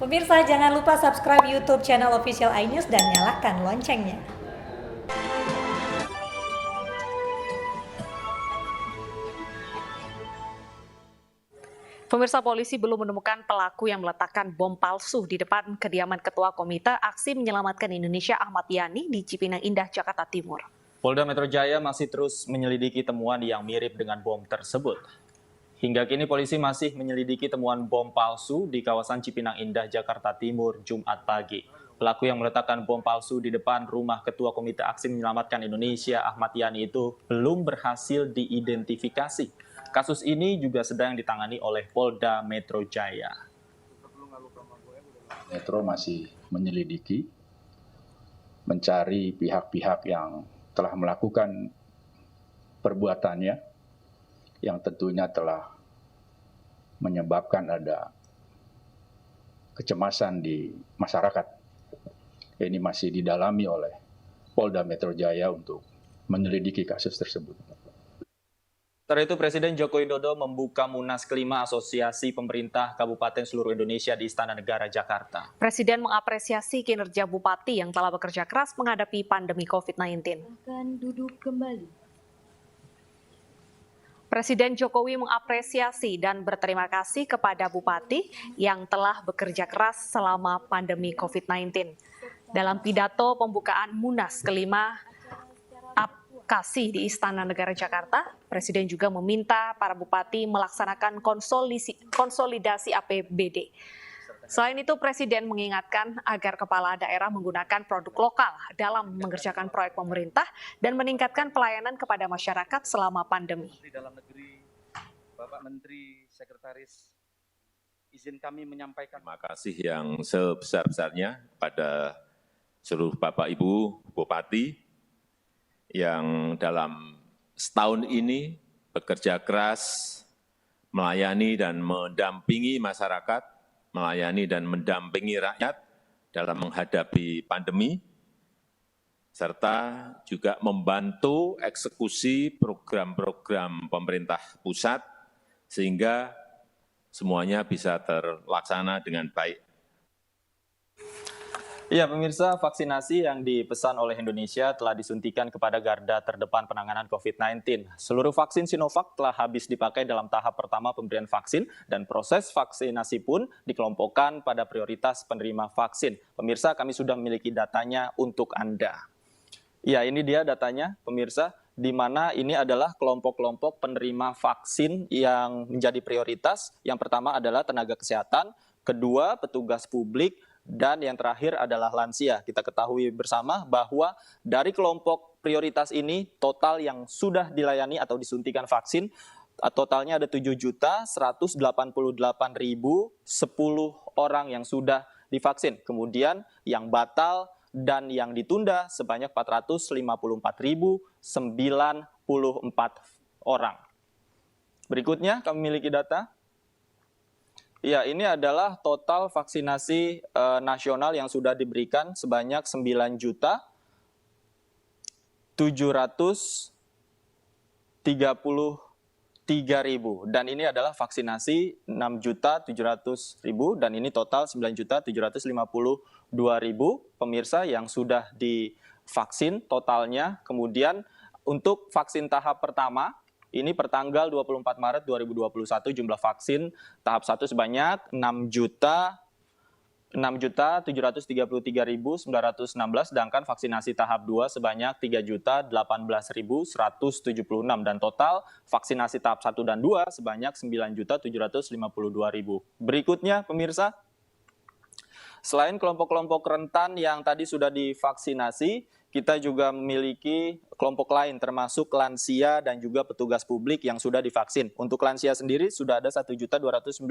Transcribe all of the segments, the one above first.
Pemirsa, jangan lupa subscribe YouTube channel Official iNews dan nyalakan loncengnya. Pemirsa, polisi belum menemukan pelaku yang meletakkan bom palsu di depan kediaman Ketua Komite Aksi Menyelamatkan Indonesia Ahmad Yani di Cipinang Indah, Jakarta Timur. Polda Metro Jaya masih terus menyelidiki temuan yang mirip dengan bom tersebut. Hingga kini polisi masih menyelidiki temuan bom palsu di kawasan Cipinang Indah, Jakarta Timur, Jumat pagi. Pelaku yang meletakkan bom palsu di depan rumah Ketua Komite Aksi Menyelamatkan Indonesia Ahmad Yani itu belum berhasil diidentifikasi. Kasus ini juga sedang ditangani oleh Polda Metro Jaya. Metro masih menyelidiki, mencari pihak-pihak yang telah melakukan perbuatannya, yang tentunya telah menyebabkan ada kecemasan di masyarakat. Ini masih didalami oleh Polda Metro Jaya untuk menyelidiki kasus tersebut. Setelah itu, Presiden Joko Widodo membuka Munas kelima Asosiasi Pemerintah Kabupaten seluruh Indonesia di Istana Negara, Jakarta. Presiden mengapresiasi kinerja bupati yang telah bekerja keras menghadapi pandemi COVID-19. Akan duduk kembali. Presiden Jokowi mengapresiasi dan berterima kasih kepada bupati yang telah bekerja keras selama pandemi COVID-19. Dalam pidato pembukaan Munas kelima Kasih di Istana Negara Jakarta, Presiden juga meminta para bupati melaksanakan konsolidasi APBD. Selain itu, Presiden mengingatkan agar kepala daerah menggunakan produk lokal dalam mengerjakan proyek pemerintah dan meningkatkan pelayanan kepada masyarakat selama pandemi. Dalam Negeri, Bapak Menteri Sekretaris, izin kami menyampaikan terima kasih yang sebesar-besarnya pada seluruh Bapak Ibu Bupati yang dalam setahun ini bekerja keras melayani dan mendampingi masyarakat, melayani dan mendampingi rakyat dalam menghadapi pandemi, serta juga membantu eksekusi program-program pemerintah pusat sehingga semuanya bisa terlaksana dengan baik. Ya, pemirsa, vaksinasi yang dipesan oleh Indonesia telah disuntikan kepada garda terdepan penanganan COVID-19. Seluruh vaksin Sinovac telah habis dipakai dalam tahap pertama pemberian vaksin dan proses vaksinasi pun dikelompokkan pada prioritas penerima vaksin. Pemirsa, kami sudah memiliki datanya untuk Anda. Ya, ini dia datanya, pemirsa, di mana ini adalah kelompok-kelompok penerima vaksin yang menjadi prioritas. Yang pertama adalah tenaga kesehatan, kedua petugas publik, dan yang terakhir adalah lansia. Kita ketahui bersama bahwa dari kelompok prioritas ini total yang sudah dilayani atau disuntikan vaksin totalnya ada 7.188.010 orang yang sudah divaksin. Kemudian yang batal dan yang ditunda sebanyak 454.094 orang. Berikutnya kami memiliki data. Ya, ini adalah total vaksinasi nasional yang sudah diberikan sebanyak 9.733.000 dan ini adalah vaksinasi 6.700.000 dan ini total 9.752.000 pemirsa yang sudah divaksin totalnya. Kemudian untuk vaksin tahap pertama ini pertanggal 24 Maret 2021 jumlah vaksin tahap 1 sebanyak 6.733.916, sedangkan vaksinasi tahap 2 sebanyak 3.018.176 dan total vaksinasi tahap 1 dan 2 sebanyak 9.752.000. Berikutnya pemirsa, selain kelompok-kelompok rentan yang tadi sudah divaksinasi, kita juga memiliki kelompok lain termasuk lansia dan juga petugas publik yang sudah divaksin. Untuk lansia sendiri sudah ada 1.290.550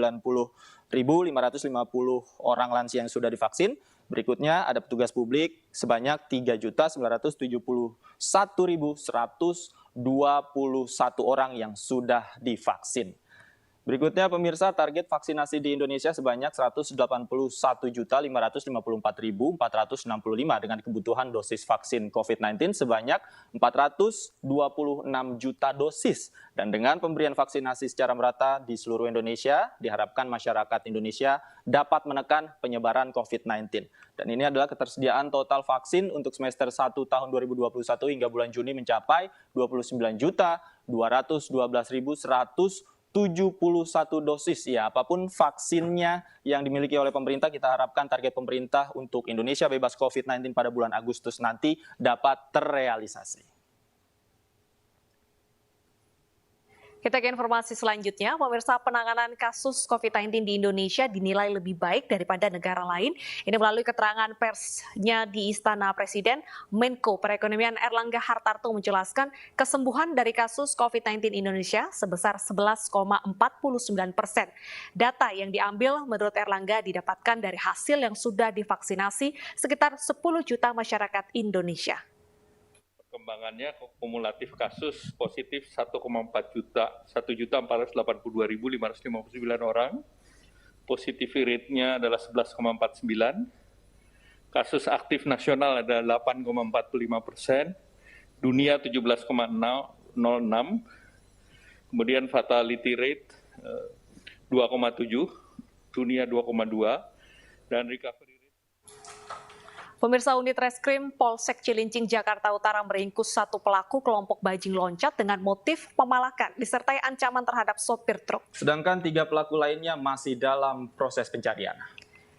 orang lansia yang sudah divaksin. Berikutnya ada petugas publik sebanyak 3.971.121 orang yang sudah divaksin. Berikutnya pemirsa, target vaksinasi di Indonesia sebanyak 181.554.465 dengan kebutuhan dosis vaksin COVID-19 sebanyak 426 juta dosis. Dan dengan pemberian vaksinasi secara merata di seluruh Indonesia, diharapkan masyarakat Indonesia dapat menekan penyebaran COVID-19. Dan ini adalah ketersediaan total vaksin untuk semester 1 tahun 2021 hingga bulan Juni mencapai 29.212.171 dosis. Ya, apapun vaksinnya yang dimiliki oleh pemerintah, kita harapkan target pemerintah untuk Indonesia bebas COVID-19 pada bulan Agustus nanti dapat terrealisasi. Kita ke informasi selanjutnya, pemirsa, penanganan kasus COVID-19 di Indonesia dinilai lebih baik daripada negara lain. Ini melalui keterangan persnya di Istana Presiden, Menko Perekonomian Erlangga Hartarto menjelaskan kesembuhan dari kasus COVID-19 Indonesia sebesar 11,49%. Data yang diambil menurut Erlangga didapatkan dari hasil yang sudah divaksinasi sekitar 10 juta masyarakat Indonesia. Perkembangannya kumulatif kasus positif 1.482.559 orang, positivity rate-nya adalah 11,49, kasus aktif nasional ada 8,45%, dunia 17,06, kemudian fatality rate 2,7, dunia 2,2, dan recovery rate. Pemirsa, unit reskrim Polsek Cilincing, Jakarta Utara meringkus satu pelaku kelompok bajing loncat dengan motif pemalakan disertai ancaman terhadap sopir truk. Sedangkan 3 pelaku lainnya masih dalam proses pencarian.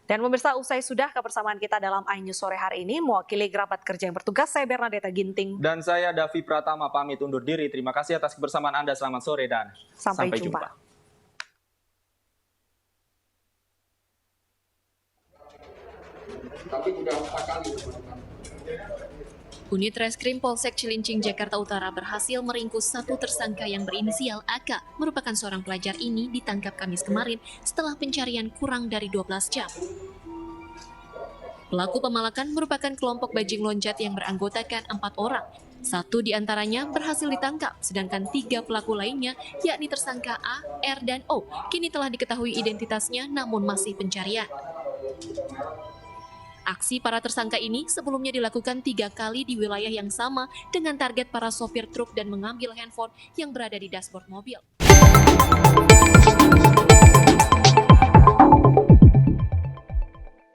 Dan pemirsa, usai sudah kebersamaan kita dalam iNews sore hari ini, mewakili kerabat kerja yang bertugas, saya Bernadetta Ginting. Dan saya Davi Pratama pamit undur diri. Terima kasih atas kebersamaan Anda. Selamat sore dan sampai jumpa. Unit Reskrim Polsek Cilincing, Jakarta Utara berhasil meringkus satu tersangka yang berinisial AK, merupakan seorang pelajar ini ditangkap Kamis kemarin setelah pencarian kurang dari 12 jam. Pelaku pemalakan merupakan kelompok bajing loncat yang beranggotakan 4 orang. 1 diantaranya berhasil ditangkap, sedangkan 3 pelaku lainnya, yakni tersangka A, R, dan O, kini telah diketahui identitasnya namun masih pencarian. Aksi para tersangka ini sebelumnya dilakukan 3 kali di wilayah yang sama dengan target para sopir truk dan mengambil handphone yang berada di dashboard mobil.